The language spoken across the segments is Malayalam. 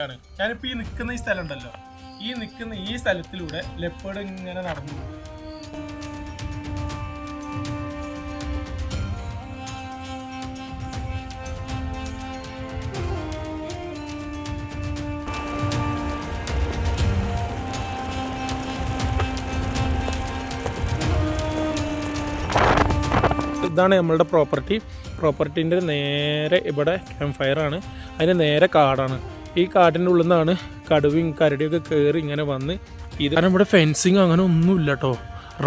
ഞാനിപ്പോൾ ഈ നിൽക്കുന്ന ഈ സ്ഥലം ഉണ്ടല്ലോ, ഈ സ്ഥലത്തിലൂടെ ലെപ്പേർഡ് ഇങ്ങനെ നടന്നു പോകും. ഇതാണ് നമ്മളുടെ പ്രോപ്പർട്ടീൻ്റെ നേരെ ഇവിടെ ക്യാമ്പ് ഫയറാണ്, അതിന് നേരെ കാടാണ്. ഈ കാട്ടിൻ്റെ ഉള്ളിൽ നിന്നാണ് കടുവയും കരടിയൊക്കെ കയറി ഇങ്ങനെ വന്ന് ഇത്. കാരണം ഇവിടെ ഫെൻസിങ് അങ്ങനെ ഒന്നുമില്ല കേട്ടോ,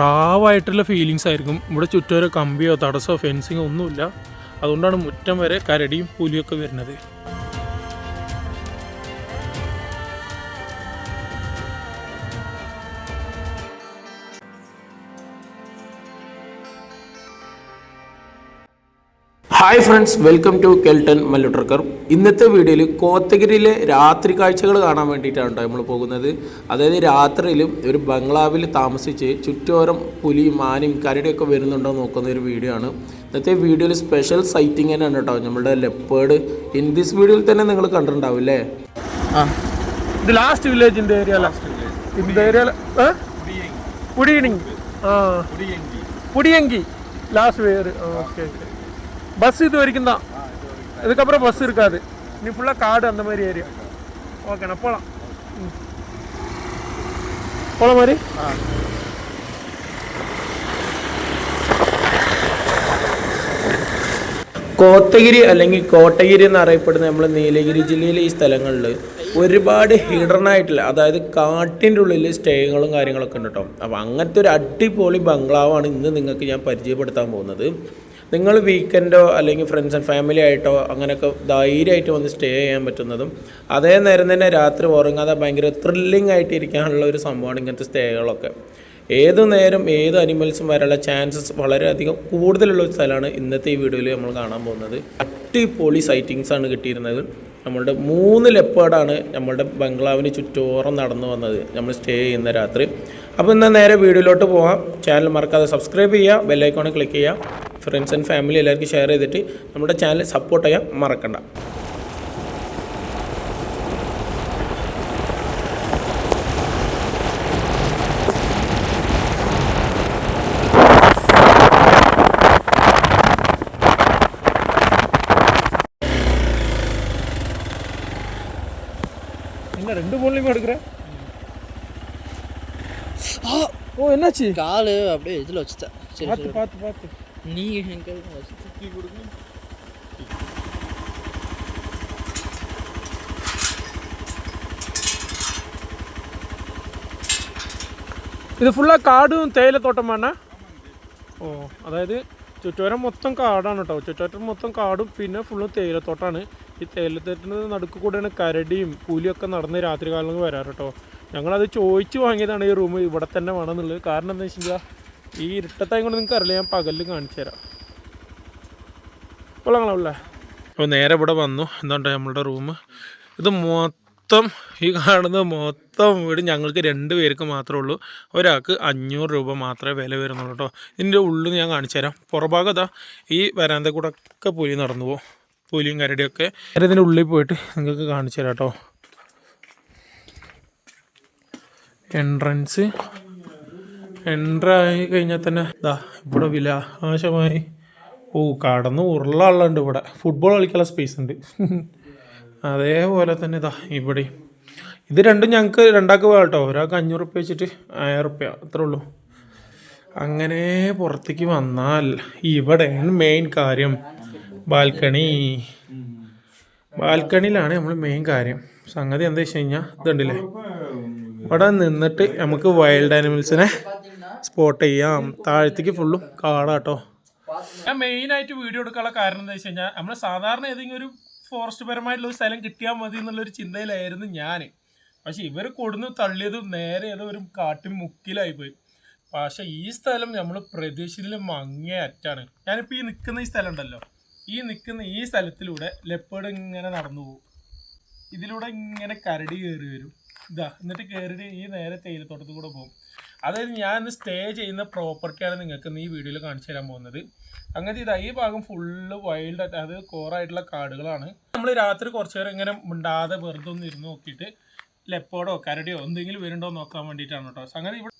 റാവായിട്ടുള്ള ഫീലിങ്സ് ആയിരിക്കും. ഇവിടെ ചുറ്റോരോ കമ്പിയോ തടസ്സമോ ഫെൻസിങ്ങോ ഒന്നുമില്ല. അതുകൊണ്ടാണ് മുറ്റം വരെ കരടിയും പുലിയൊക്കെ വരുന്നത്. Hi friends, welcome to Kelton Mallutrekker. ഇന്നത്തെ വീഡിയോയിൽ കോത്തഗിരിയിലെ രാത്രി കാഴ്ചകൾ കാണാൻ വേണ്ടിയിട്ടാണ് കേട്ടോ നമ്മൾ പോകുന്നത്. അതായത് രാത്രിയിലും ഒരു ബംഗ്ലാവിൽ താമസിച്ച് ചുറ്റോരം പുലിയും ആനയും കരടിയൊക്കെ വരുന്നുണ്ടോ നോക്കുന്ന ഒരു വീഡിയോ ആണ്. ഇന്നത്തെ വീഡിയോയിൽ സ്പെഷ്യൽ സൈറ്റിംഗ് തന്നെയാണ് കേട്ടോ, നമ്മുടെ ലെപ്പേർഡ്. ഇൻ ദിസ് വീഡിയോയിൽ തന്നെ നിങ്ങൾ കണ്ടിട്ടുണ്ടാവും അല്ലേ? ഇത് ലാസ്റ്റ് വില്ലേജിൻ്റെ ഏരിയ புடியங்கி லாஸ்ட் வேறு. ஓகே ஓகே, பஸ் இது வரைக்கும் தான், இதுக்கப்புறம் பஸ் இருக்காது. நீ ஃபுல்லாக காடு அந்த மாதிரி ஏரியா. ஓகேண்ணா, போகலாம் மாதிரி. കോത്തഗിരി അല്ലെങ്കിൽ കോട്ടഗിരി എന്നറിയപ്പെടുന്ന നമ്മൾ നീലഗിരി ജില്ലയിലെ ഈ സ്ഥലങ്ങളിൽ ഒരുപാട് ഹിഡൻ ആയിട്ടുള്ള, അതായത് കാട്ടിൻ്റെ ഉള്ളിൽ സ്റ്റേകളും കാര്യങ്ങളൊക്കെ ഉണ്ട് കേട്ടോ. അപ്പോൾ അങ്ങനത്തെ ഒരു അടിപൊളി ബംഗ്ലാവാണ് ഇന്ന് നിങ്ങൾക്ക് ഞാൻ പരിചയപ്പെടുത്താൻ പോകുന്നത്. നിങ്ങൾ വീക്കെൻഡോ അല്ലെങ്കിൽ ഫ്രണ്ട്സ് ആൻഡ് ഫാമിലി ആയിട്ടോ അങ്ങനെയൊക്കെ ധൈര്യമായിട്ട് വന്ന് സ്റ്റേ ചെയ്യാൻ പറ്റുന്നതും, അതേ നേരം തന്നെ രാത്രി ഉറങ്ങാതെ ഭയങ്കര ത്രില്ലിംഗ് ആയിട്ട് ഇരിക്കാനുള്ള ഒരു സംഭവമാണ് ഇങ്ങനത്തെ സ്റ്റേകളൊക്കെ. ഏതു നേരം ഏത് അനിമൽസും വരാനുള്ള ചാൻസസ് വളരെയധികം കൂടുതലുള്ള ഒരു സ്ഥലമാണ് ഇന്നത്തെ ഈ വീഡിയോയിൽ നമ്മൾ കാണാൻ പോകുന്നത്. അടിപൊളി സൈറ്റിങ്സാണ് കിട്ടിയിരുന്നത്. നമ്മളുടെ 3 ലെപ്പേർഡാണ് നമ്മളുടെ ബംഗ്ലാവിന് ചുറ്റോറം നടന്നു വന്നത് നമ്മൾ സ്റ്റേ ചെയ്യുന്ന രാത്രി. അപ്പോൾ എന്നാൽ നേരെ വീഡിയോയിലോട്ട് പോകാം. ചാനൽ മറക്കാതെ സബ്സ്ക്രൈബ് ചെയ്യുക, ബെല്ലൈക്കോണിൽ ക്ലിക്ക് ചെയ്യുക, ഫ്രണ്ട്സ് ആൻഡ് ഫാമിലി എല്ലാവർക്കും ഷെയർ ചെയ്തിട്ട് നമ്മുടെ ചാനൽ സപ്പോർട്ട് ചെയ്യാൻ മറക്കണ്ട. என்ன 2 போன்லயுமே எடுக்கிற? ஓ, என்னாச்சு? காலு அப்படியே இதில் வச்சுட்டேன். சரி, பார்த்து நீ எங்கே சுற்றி கொடுங்க. ഇത് ഫുള്ളാ കാടും തേയിലത്തോട്ടമാണ്. ഓ, അതായത് ചുറ്റുവരം മൊത്തം കാടാണ് കേട്ടോ. ചുറ്റുവരം മൊത്തം കാടും പിന്നെ ഫുള്ളും തേയിലത്തോട്ടമാണ്. ഈ തേയിലത്തോട്ടത്തിൻ്റെ നടുക്ക് കൂടെയാണ് കരടിയും പുലിയൊക്കെ നടന്ന് രാത്രി കാലങ്ങൾ വരാറ് കേട്ടോ. ഞങ്ങളത് ചോദിച്ച് വാങ്ങിയതാണ് ഈ റൂം ഇവിടെ തന്നെ വേണമെന്നുള്ളത്. കാരണം എന്താ വെച്ച് കഴിഞ്ഞാൽ ഈ ഇരുട്ടത്തായും കൊണ്ട് നിങ്ങൾക്ക് അറിയില്ല, ഞാൻ പകലിൽ കാണിച്ചു തരാം. കൊള്ളാങ്ങളല്ലേ? അപ്പോൾ നേരെ ഇവിടെ വന്നു. എന്തുകൊണ്ട് നമ്മളുടെ റൂം ഇത് മൊത്തം, ഈ കാണുന്നത് മൊത്തം വീട് ഞങ്ങൾക്ക് 2 പേർക്ക് മാത്രമേ ഉള്ളൂ. ഒരാൾക്ക് 500 രൂപ മാത്രമേ വില വരുന്നുള്ളൂ കേട്ടോ. ഇതിൻ്റെ ഉള്ളിൽ ഞാൻ കാണിച്ചു തരാം. പുറഭാഗത്താ ഈ വരാന്ത കൂടെ ഒക്കെ പുലി നടന്നു പോകും, പുലിയും കരടിയൊക്കെ. ഇതിൻ്റെ ഉള്ളിൽ പോയിട്ട് നിങ്ങൾക്ക് കാണിച്ചു തരാം കേട്ടോ. എൻട്രായി കഴിഞ്ഞാൽ തന്നെ ഇതാ ഇവിടെ വിലാശമായി കടന്ന് ഉരുളുണ്ട്. ഇവിടെ ഫുട്ബോൾ കളിക്കാനുള്ള സ്പേസ് ഉണ്ട്. അതേപോലെ തന്നെ ഇതാ ഇവിടെ ഇത് രണ്ടും ഞങ്ങൾക്ക് 2ആൾക്ക് പോകാം കേട്ടോ. ഒരാൾക്ക് 500 റുപ്യ വെച്ചിട്ട് 1000 റുപ്യ അത്രേ ഉള്ളൂ. അങ്ങനെ പുറത്തേക്ക് വന്നാൽ ഇവിടെയാണ് മെയിൻ കാര്യം. ബാൽക്കണിയിലാണ് നമ്മൾ മെയിൻ കാര്യം. സംഗതി എന്താ വെച്ച് കഴിഞ്ഞാൽ ഇതുണ്ടല്ലേ, ഇവിടെ നിന്നിട്ട് നമുക്ക് വൈൽഡ് ആനിമൽസിനെ സ്പോട്ട് ചെയ്യാം. താഴത്തേക്ക് ഫുള്ളും കാടാട്ടോ. ഞാൻ മെയിനായിട്ട് വീഡിയോ എടുക്കാനുള്ള കാരണം എന്താ വെച്ച് കഴിഞ്ഞാൽ, നമ്മൾ സാധാരണ ഏതെങ്കിലും ഒരു ഫോറസ്റ്റ് പരമായിട്ടുള്ള സ്ഥലം കിട്ടിയാൽ മതി എന്നുള്ളൊരു ചിന്തയിലായിരുന്നു ഞാൻ. പക്ഷെ ഇവർ കൊടുന്ന് തള്ളിയത് നേരെ ഏതോ ഒരു കാട്ടിൻ മുക്കിലായിപ്പോയി. പക്ഷെ ഈ സ്ഥലം നമ്മൾ പ്രതീക്ഷയിൽ മങ്ങിയ അറ്റാണ്. ഞാനിപ്പോൾ ഈ നിൽക്കുന്ന ഈ സ്ഥലം ഉണ്ടല്ലോ, ഈ സ്ഥലത്തിലൂടെ ലെപ്പേർഡ് ഇങ്ങനെ നടന്നു പോകും. ഇതിലൂടെ ഇങ്ങനെ കരടി കയറി വരും. എന്നിട്ട് കയറിയിട്ട് ഈ നേരെ തേയിലത്തോട്ടത്തിൽ കൂടെ പോകും. അതായത് ഞാൻ ഇന്ന് സ്റ്റേ ചെയ്യുന്ന പ്രോപ്പർട്ടിയാണ് നിങ്ങൾക്ക് ഈ വീഡിയോയിൽ കാണിച്ചു തരാൻ പോകുന്നത്. അങ്ങനെ ഇതാ ഈ ഭാഗം ഫുള്ള് വൈൽഡ്, അതായത് കോറായിട്ടുള്ള കാടുകളാണ്. നമ്മൾ രാത്രി കുറച്ചു നേരം ഇങ്ങനെ മിണ്ടാതെ വെറുതെ ഒന്ന് ഇരുന്ന് നോക്കിയിട്ട് ലെപ്പോഡോ കരടിയോ എന്തെങ്കിലും വരുന്നുണ്ടോ നോക്കാൻ വേണ്ടിയിട്ടാണ് കേട്ടോ. അങ്ങനെ ഇവിടെ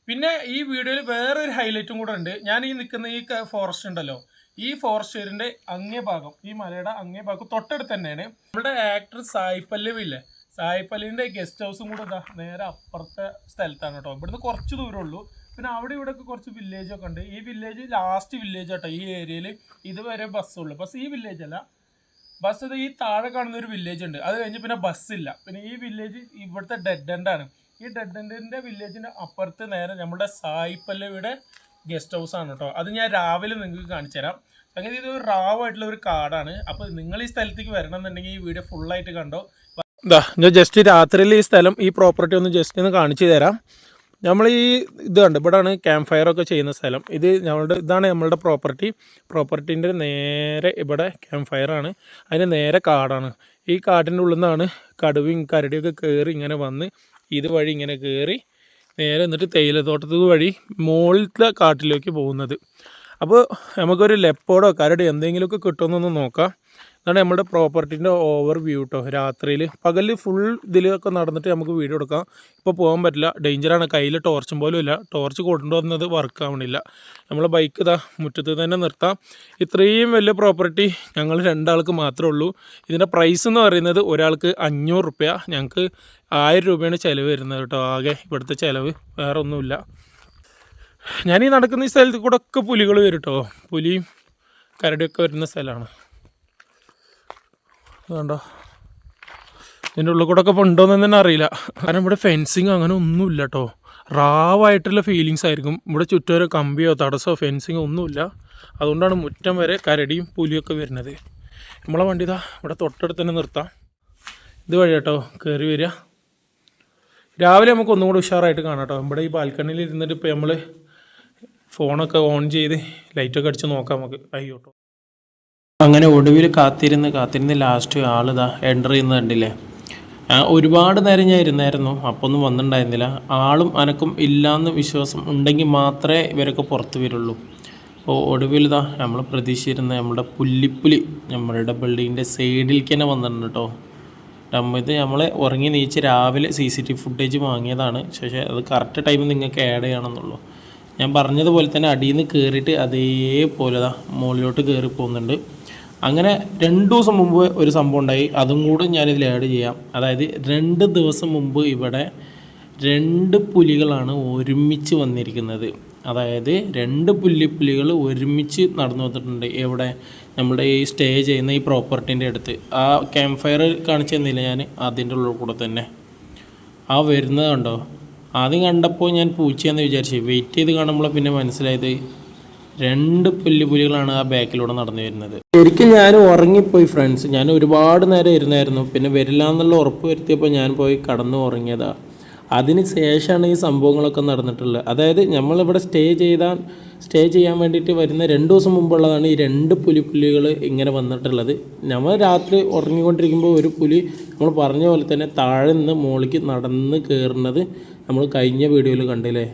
പിന്നെ ഈ വീഡിയോയിൽ വേറൊരു ഹൈലൈറ്റും കൂടെ ഉണ്ട്. ഞാൻ ഈ നിൽക്കുന്ന ഈ ഫോറസ്റ്റ് ഉണ്ടല്ലോ, ഈ ഫോറസ്റ്റിന്റെ അങ്ങേ ഭാഗം, ഈ മലയുടെ അങ്ങേ ഭാഗം തൊട്ടടുത്ത് തന്നെയാണ് നമ്മുടെ ആക്ടർ സായി പല്ലവി ഇല്ലേ, സായി പല്ലവിന്റെ ഗസ്റ്റ് ഹൗസും കൂടെ ഇതാ നേരെ അപ്പുറത്തെ സ്ഥലത്താണ് കേട്ടോ. ഇവിടുന്ന് കുറച്ച് ദൂരമേ ഉള്ളൂ. പിന്നെ അവിടെ ഇവിടെ ഒക്കെ കുറച്ച് വില്ലേജൊക്കെ ഉണ്ട്. ഈ വില്ലേജ് ലാസ്റ്റ് വില്ലേജ് ആട്ടോ ഈ ഏരിയയിൽ. ഇതുവരെ ബസ്സുള്ളൂ. ബസ് ഈ വില്ലേജ് അല്ല, ബസ് ഇത് ഈ താഴെ കാണുന്ന ഒരു വില്ലേജ് ഉണ്ട്. അത് കഴിഞ്ഞ് പിന്നെ ബസ്സില്ല. പിന്നെ ഈ വില്ലേജ് ഇവിടുത്തെ ഡെഡ് എൻഡാണ്. ഈ ഡെഡ് എൻഡിൻ്റെ വില്ലേജിൻ്റെ അപ്പുറത്ത് നേരെ നമ്മുടെ സായി പല്ലവിയുടെ ഗസ്റ്റ് ഹൗസ് ആണ് കേട്ടോ. അത് ഞാൻ രാവിലെ നിങ്ങൾക്ക് കാണിച്ചു തരാം. അങ്ങനെ ഇത് ഒരു റാവായിട്ടുള്ള ഒരു കാടാണ്. അപ്പോൾ നിങ്ങൾ ഈ സ്ഥലത്തേക്ക് വരണം എന്നുണ്ടെങ്കിൽ ഈ വീഡിയോ ഫുള്ളായിട്ട് കണ്ടോ. ഞാൻ ജസ്റ്റ് രാത്രിയിൽ ഈ സ്ഥലം, ഈ പ്രോപ്പർട്ടി ഒന്ന് ജസ്റ്റ് ഒന്ന് കാണിച്ചു തരാം. നമ്മൾ ഈ ഇത് കണ്ട് ഇവിടെയാണ് ക്യാമ്പ് ഫയറൊക്കെ ചെയ്യുന്ന സ്ഥലം. ഇതാണ് നമ്മളുടെ പ്രോപ്പർട്ടീൻ്റെ നേരെ ഇവിടെ ക്യാമ്പ് ഫയറാണ്. അതിന് നേരെ കാടാണ്. ഈ കാട്ടിൻ്റെ ഉള്ളിൽ നിന്നാണ് കടുവയും കരടിയൊക്കെ കയറി ഇങ്ങനെ വന്ന് ഇതുവഴി ഇങ്ങനെ കയറി നേരെ എന്നിട്ട് തേയിലത്തോട്ടത്ത് വഴി മുകളിലത്തെ കാട്ടിലേക്ക് പോകുന്നത്. അപ്പോൾ നമുക്കൊരു ലെപ്പോഡോ കരടി എന്തെങ്കിലുമൊക്കെ കിട്ടുമെന്നൊന്ന് നോക്കാം. അതാണ് നമ്മുടെ പ്രോപ്പർട്ടീൻ്റെ ഓവർ വ്യൂ കേട്ടോ. രാത്രിയിൽ പകലിൽ ഫുൾ ഇതിലൊക്കെ നടന്നിട്ട് നമുക്ക് വീഡിയോ എടുക്കാം. ഇപ്പോൾ പോകാൻ പറ്റില്ല, ഡേഞ്ചറാണ്. കയ്യിൽ ടോർച്ചും പോലും ഇല്ല. ടോർച്ച് കൊണ്ടുവന്നത് വർക്ക് ആവണില്ല. നമ്മളെ ബൈക്ക് ഇതാ മുറ്റത്ത് തന്നെ നിർത്താം. ഇത്രയും വലിയ പ്രോപ്പർട്ടി ഞങ്ങൾ 2 ആൾക്ക് മാത്രമേ ഉള്ളൂ. ഇതിൻ്റെ പ്രൈസ് എന്ന് പറയുന്നത് ഒരാൾക്ക് 500 രൂപ, ഞങ്ങൾക്ക് 1000 രൂപയാണ് ചിലവ് വരുന്നത് കേട്ടോ. ആകെ ഇവിടുത്തെ ചിലവ്, വേറെ ഒന്നുമില്ല. ഞാനീ നടക്കുന്ന ഈ സ്ഥലത്ത് കൂടെ ഒക്കെ പുലികൾ വരും കേട്ടോ. പുലിയും കരടിയൊക്കെ വരുന്ന സ്ഥലമാണ്. അതുകൊണ്ടോ ഇതിൻ്റെ ഉള്ളിൽ കൂടെ ഒക്കെ ഉണ്ടോയെന്ന് തന്നെ അറിയില്ല. കാരണം ഇവിടെ ഫെൻസിങ് അങ്ങനെ ഒന്നുമില്ല കേട്ടോ. റാവായിട്ടുള്ള ഫീലിങ്സ് ആയിരിക്കും. ഇവിടെ ചുറ്റോരോ കമ്പിയോ തടസ്സമോ ഫെൻസിങ്ങോ ഒന്നുമില്ല. അതുകൊണ്ടാണ് മുറ്റം വരെ കരടിയും പുലിയൊക്കെ വരുന്നത്. നമ്മളെ വണ്ടി ഇതാ ഇവിടെ തൊട്ടടുത്ത് തന്നെ നിർത്താം. ഇതുവഴി കേട്ടോ കയറി വരിക. രാവിലെ നമുക്ക് ഒന്നും കൂടെ ഉഷാറായിട്ട് കാണാം കേട്ടോ. ഇവിടെ ഈ ബാൽക്കണിയിൽ ഇരുന്നിട്ട് ഇപ്പോൾ നമ്മൾ ഫോണൊക്കെ ഓൺ ചെയ്ത് ലൈറ്റൊക്കെ അടിച്ച് നോക്കാം നമുക്ക്. അയ്യോട്ടോ. അങ്ങനെ ഒടുവിൽ കാത്തിരുന്ന് ലാസ്റ്റ് ആളിതാ എൻ്റർ ചെയ്യുന്നത് കണ്ടില്ലേ. ഒരുപാട് നേരം ഞാൻ ഇരുന്നായിരുന്നു, അപ്പോൾ ഒന്നും വന്നിട്ടുണ്ടായിരുന്നില്ല. ആളും അനക്കും ഇല്ലയെന്ന് വിശ്വാസം ഉണ്ടെങ്കിൽ മാത്രമേ ഇവരൊക്കെ പുറത്ത് വരുള്ളൂ. അപ്പോൾ ഒടുവിലിതാ നമ്മൾ പ്രതീക്ഷിച്ചിരുന്ന നമ്മുടെ പുല്ലിപ്പുലി നമ്മളുടെ ബിൽഡിങ്ങിൻ്റെ സൈഡിലേക്ക് തന്നെ വന്നിട്ടുണ്ട് കേട്ടോ. ഇത് നമ്മൾ ഉറങ്ങി നീച്ച് രാവിലെ CCTV ഫുട്ടേജ് വാങ്ങിയതാണ്. പക്ഷേ അത് കറക്റ്റ് ടൈമിൽ നിങ്ങൾക്ക് ആഡ് ചെയ്യണമെന്നുള്ളൂ. ഞാൻ പറഞ്ഞതുപോലെ തന്നെ അടിയിൽ നിന്ന് കയറിയിട്ട് അതേപോലെ മുകളിലോട്ട് കയറി പോകുന്നുണ്ട്. അങ്ങനെ 2 ദിവസം മുമ്പ് ഒരു സംഭവം ഉണ്ടായി. അതും കൂടെ ഞാനിതിൽ ആഡ് ചെയ്യാം. അതായത് 2 ദിവസം മുമ്പ് ഇവിടെ 2 പുലികളാണ് ഒരുമിച്ച് വന്നിരിക്കുന്നത്. അതായത് 2 പുലികൾ ഒരുമിച്ച് നടന്നു വന്നിട്ടുണ്ട്. എവിടെ? നമ്മുടെ ഈ സ്റ്റേ ചെയ്യുന്ന ഈ പ്രോപ്പർട്ടീൻ്റെ അടുത്ത്. ആ ക്യാമ്പ് ഫയർ കാണിച്ചു തന്നില്ല ഞാൻ, അതിൻ്റെ ഉള്ളിൽ കൂടെ തന്നെ ആ വരുന്നത് കണ്ടോ. ആദ്യം കണ്ടപ്പോൾ ഞാൻ പൂച്ചയെന്ന് വിചാരിച്ചു. വെയിറ്റ് ചെയ്ത് കാണുമ്പോൾ പിന്നെ മനസ്സിലായത് 2 പുലികളാണ് ആ ബാക്കിലൂടെ നടന്നു വരുന്നത്. ശരിക്കും ഞാൻ ഉറങ്ങിപ്പോയി ഫ്രണ്ട്സ്. ഞാൻ ഒരുപാട് നേരം ഇരുന്നായിരുന്നു. പിന്നെ വരില്ല എന്നുള്ള ഉറപ്പ് വരുത്തിയപ്പോൾ ഞാൻ പോയി കടന്നു ഉറങ്ങിയതാണ്. അതിന് ശേഷമാണ് ഈ സംഭവങ്ങളൊക്കെ നടന്നിട്ടുള്ളത്. അതായത് നമ്മളിവിടെ സ്റ്റേ ചെയ്യാൻ വേണ്ടിയിട്ട് വരുന്ന 2 ദിവസം മുമ്പുള്ളതാണ് ഈ 2 പുലികൾ ഇങ്ങനെ വന്നിട്ടുള്ളത്. നമ്മൾ രാത്രി ഉറങ്ങിക്കൊണ്ടിരിക്കുമ്പോൾ ഒരു പുലി നമ്മൾ പറഞ്ഞ പോലെ തന്നെ താഴെ നിന്ന് മുകളിലേക്ക് നടന്ന് കയറുന്നത് നമ്മൾ കഴിഞ്ഞ വീഡിയോയിൽ കണ്ടില്ലേ.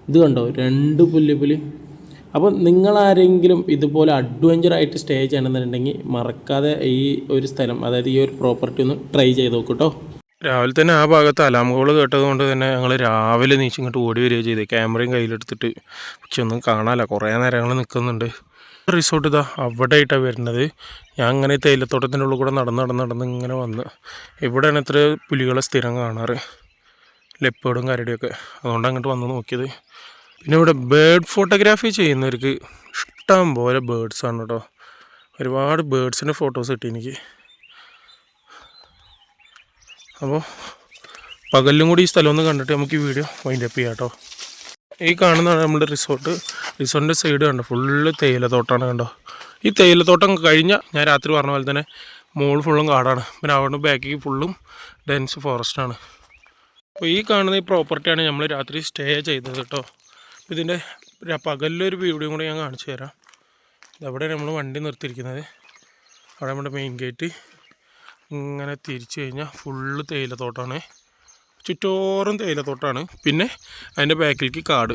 ഇത് കണ്ടോ 2 പുലി. അപ്പോൾ നിങ്ങളാരെങ്കിലും ഇതുപോലെ അഡ്വഞ്ചറായിട്ട് സ്റ്റേ ചെയ്യണമെന്നുണ്ടെങ്കിൽ മറക്കാതെ ഈ ഒരു സ്ഥലം, അതായത് ഈ ഒരു പ്രോപ്പർട്ടി ഒന്ന് ട്രൈ ചെയ്ത് നോക്കൂ കേട്ടോ. രാവിലെ തന്നെ ആ ഭാഗത്ത് അലാം കോൾ കേട്ടതുകൊണ്ട് തന്നെ ഞങ്ങൾ രാവിലെ നീച്ച് ഇങ്ങോട്ട് ഓടി വരികയും ചെയ്ത് ക്യാമറയും കയ്യിലെടുത്തിട്ട്. പക്ഷെ ഒന്നും കാണാനില്ല, കുറേ നേരങ്ങൾ നിൽക്കുന്നുണ്ട്. റിസോർട്ട് ഇതാ അവിടെ ആയിട്ടാണ് വരുന്നത്. ഞാൻ അങ്ങനെ തേയിലത്തോട്ടത്തിൻ്റെ ഉള്ളിൽ കൂടെ നടന്ന് ഇങ്ങനെ വന്ന് ഇവിടെയാണ് ഇത്ര പുലികളെ സ്ഥിരം കാണാറ്, ലെപ്പേർഡും കരടിയൊക്കെ. അതുകൊണ്ട് അങ്ങോട്ട് വന്ന് നോക്കിയത്. പിന്നെ ഇവിടെ ബേർഡ് ഫോട്ടോഗ്രാഫി ചെയ്യുന്നവർക്ക് ഇഷ്ടം പോലെ ബേർഡ്സാണ് കേട്ടോ. ഒരുപാട് ബേർഡ്സിൻ്റെ ഫോട്ടോസ് കിട്ടി എനിക്ക്. അപ്പോൾ പകലിലും കൂടി ഈ സ്ഥലം ഒന്ന് കണ്ടിട്ട് നമുക്ക് ഈ വീഡിയോ വൈൻഡ് അപ്പ് ചെയ്യാം കേട്ടോ. ഈ കാണുന്നതാണ് നമ്മുടെ റിസോർട്ടിൻ്റെ സൈഡ് കണ്ടോ, ഫുള്ള് തേയിലത്തോട്ടമാണ് കണ്ടോ. ഈ തേയിലത്തോട്ടം കഴിഞ്ഞാൽ ഞാൻ രാത്രി പറഞ്ഞ പോലെ തന്നെ മുകളിൽ ഫുള്ളും കാടാണ്. പിന്നെ അവിടെ ബാക്കിൽ ഫുള്ളും ഡെൻസ് ഫോറസ്റ്റാണ്. അപ്പോൾ ഈ കാണുന്ന ഈ പ്രോപ്പർട്ടിയാണ് നമ്മൾ രാത്രി സ്റ്റേ ചെയ്തത് കേട്ടോ. ഇതിൻ്റെ പകലിലൊരു വീഡിയോ കൂടെ ഞാൻ കാണിച്ചു തരാം. ഇതവിടെ നമ്മൾ വണ്ടി നിർത്തിയിരിക്കുന്നത്. അവിടെ നമ്മുടെ മെയിൻ ഗേറ്റ്. ഇങ്ങനെ തിരിച്ചു കഴിഞ്ഞാൽ ഫുള്ള് തേയിലത്തോട്ടമാണ്, ചുറ്റോറും തേയിലത്തോട്ടമാണ്. പിന്നെ അതിൻ്റെ ബാക്കിലേക്ക് കാട്.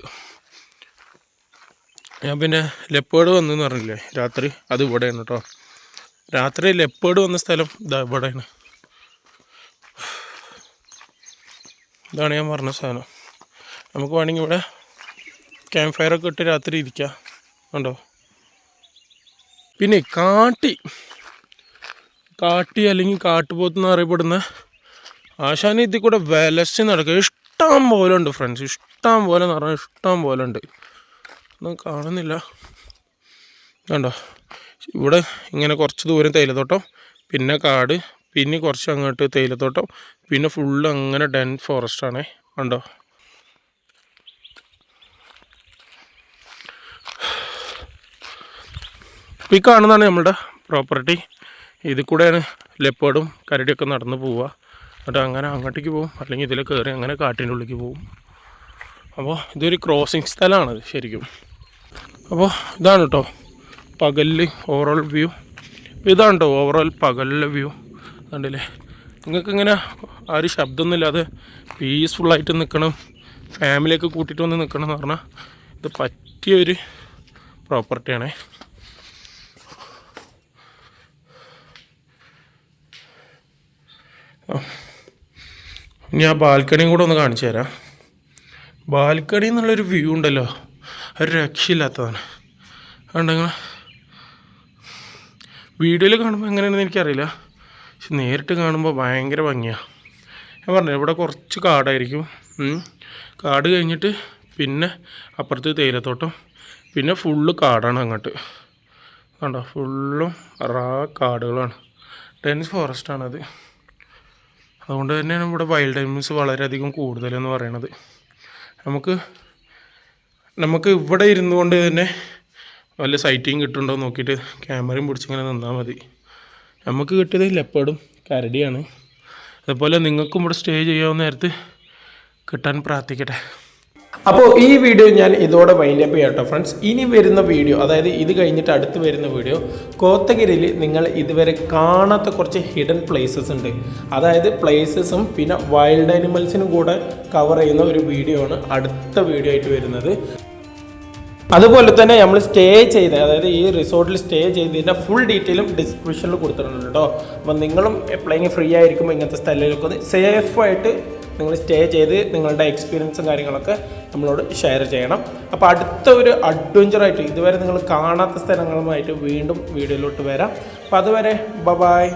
ഞാൻ പിന്നെ ലെപ്പേർഡ് വന്നെന്ന് പറഞ്ഞില്ലേ രാത്രി, അത് ഇവിടെയാണ് കേട്ടോ. രാത്രി ലെപ്പേർഡ് വന്ന സ്ഥലം ഇതാ ഇവിടെയാണ്. ഇതാണ് ഞാൻ പറഞ്ഞ സാധനം. നമുക്ക് വേണമെങ്കിൽ ഇവിടെ ക്യാമ്പ് ഫയറൊക്കെ ഇട്ട് രാത്രി ഇരിക്കാം. ഉണ്ടോ? പിന്നെ കാട്ടി അല്ലെങ്കിൽ കാട്ടുപോത്തെന്ന് അറിയപ്പെടുന്ന ആശാന് ഇതിൽ കൂടെ വിലച്ച് നടക്കുക ഇഷ്ടം പോലെ ഉണ്ട് ഫ്രണ്ട്സ്. ഇഷ്ടം പോലെ എന്ന് പറഞ്ഞാൽ ഇഷ്ടം പോലെ ഉണ്ട്. ഒന്നും കാണുന്നില്ല. കണ്ടോ? ഇവിടെ ഇങ്ങനെ കുറച്ച് ദൂരം തേയിലത്തോട്ടം, പിന്നെ കാട്, പിന്നെ കുറച്ച് അങ്ങോട്ട് തേയിലത്തോട്ടം, പിന്നെ ഫുള്ള് അങ്ങനെ ഡെൻ ഫോറസ്റ്റാണേ. കണ്ടോ? ഈ കാണുന്നതാണ് നമ്മളുടെ പ്രോപ്പർട്ടി. ഇതിൽ കൂടെയാണ് ലെപ്പേർഡും കരടിയൊക്കെ നടന്ന് പോവുക. എന്നിട്ട് അങ്ങനെ അങ്ങോട്ടേക്ക് പോകും, അല്ലെങ്കിൽ ഇതിൽ കയറി അങ്ങനെ കാട്ടിൻ്റെ ഉള്ളിലേക്ക് പോകും. അപ്പോൾ ഇതൊരു ക്രോസിങ് സ്ഥലമാണത് ശരിക്കും. അപ്പോൾ ഇതാണ് കേട്ടോ പകലിൽ ഓവറോൾ വ്യൂ. ഇതാണ് കേട്ടോ ഓവറോൾ പകലിലെ വ്യൂ. കണ്ടില്ലേ? നിങ്ങൾക്കിങ്ങനെ ആ ഒരു ശബ്ദമൊന്നുമില്ലാതെ പീസ്ഫുള്ളായിട്ട് നിൽക്കണം, ഫാമിലിയൊക്കെ കൂട്ടിയിട്ട് വന്ന് നിൽക്കണം എന്ന് പറഞ്ഞാൽ ഇത് പറ്റിയൊരു പ്രോപ്പർട്ടിയാണേ. ഇനി ആ ബാൽക്കണിയും കൂടെ ഒന്ന് കാണിച്ചു തരാം. ബാൽക്കണി എന്നുള്ളൊരു വ്യൂ ഉണ്ടല്ലോ, ഒരു രക്ഷയില്ലാത്തതാണ്. അതുകൊണ്ടെങ്കിൽ വീഡിയോയിൽ കാണുമ്പോൾ എങ്ങനെയാണെന്ന് എനിക്കറിയില്ല, പക്ഷെ നേരിട്ട് കാണുമ്പോൾ ഭയങ്കര ഭംഗിയാണ്. ഞാൻ പറഞ്ഞു ഇവിടെ കുറച്ച് കാടായിരിക്കും. കാട് കഴിഞ്ഞിട്ട് പിന്നെ അപ്പുറത്ത് തേയിലത്തോട്ടം, പിന്നെ ഫുള്ള് കാടാണ് അങ്ങോട്ട്. കണ്ടോ? ഫുള്ളും കാടുകളാണ്, ഡെൻസ് ഫോറസ്റ്റാണത്. അതുകൊണ്ട് തന്നെയാണ് ഇവിടെ വൈൽഡ് ആനിമൽസ് വളരെയധികം കൂടുതലെന്ന് പറയണത്. നമുക്ക് ഇവിടെ ഇരുന്നു കൊണ്ട് തന്നെ വല്ല സൈറ്റിങ് കിട്ടുന്നുണ്ടോ നോക്കിയിട്ട് ക്യാമറയും പിടിച്ചിങ്ങനെ നിന്നാൽ മതി. നമുക്ക് കിട്ടിയത് ലെപ്പേർഡും കരടിയാണ്. അതുപോലെ നിങ്ങൾക്കും ഇവിടെ സ്റ്റേ ചെയ്യാവുന്ന നേരത്ത് കിട്ടാൻ പ്രാർത്ഥിക്കട്ടെ. അപ്പോൾ ഈ വീഡിയോ ഞാൻ ഇതോടെ വൈൻഡപ്പ് ചെയ്യാം കേട്ടോ ഫ്രണ്ട്സ്. ഇനി വരുന്ന വീഡിയോ, അതായത് ഇത് കഴിഞ്ഞിട്ട് അടുത്ത് വരുന്ന വീഡിയോ, കോത്തഗിരിയിൽ നിങ്ങൾ ഇതുവരെ കാണാത്ത കുറച്ച് ഹിഡൻ പ്ലേസസ് ഉണ്ട്. അതായത് പ്ലേസസും പിന്നെ വൈൽഡ് ആനിമൽസിനും കൂടെ കവർ ചെയ്യുന്ന ഒരു വീഡിയോ ആണ് അടുത്ത വീഡിയോ ആയിട്ട് വരുന്നത്. അതുപോലെ തന്നെ നമ്മൾ സ്റ്റേ ചെയ്ത, അതായത് ഈ റിസോർട്ടിൽ സ്റ്റേ ചെയ്തതിൻ്റെ ഫുൾ ഡീറ്റെയിലും ഡിസ്ക്രിപ്ഷനിൽ കൊടുത്തിട്ടുണ്ട് കേട്ടോ. അപ്പം നിങ്ങളും എപ്പോഴെങ്കിലും ഫ്രീ ആയിരിക്കുമ്പോൾ ഇങ്ങനത്തെ സ്ഥലങ്ങളിലൊക്കെ ഒന്ന് സേഫായിട്ട് നിങ്ങൾ സ്റ്റേ ചെയ്ത് നിങ്ങളുടെ എക്സ്പീരിയൻസും കാര്യങ്ങളൊക്കെ നമ്മളോട് ഷെയർ ചെയ്യണം. അപ്പോൾ അടുത്ത ഒരു അഡ്വഞ്ചറായിട്ട് ഇതുവരെ നിങ്ങൾ കാണാത്ത സ്ഥലങ്ങളുമായിട്ട് വീണ്ടും വീഡിയോയിലോട്ട് വരാം. അപ്പോൾ അതുവരെ ബൈ.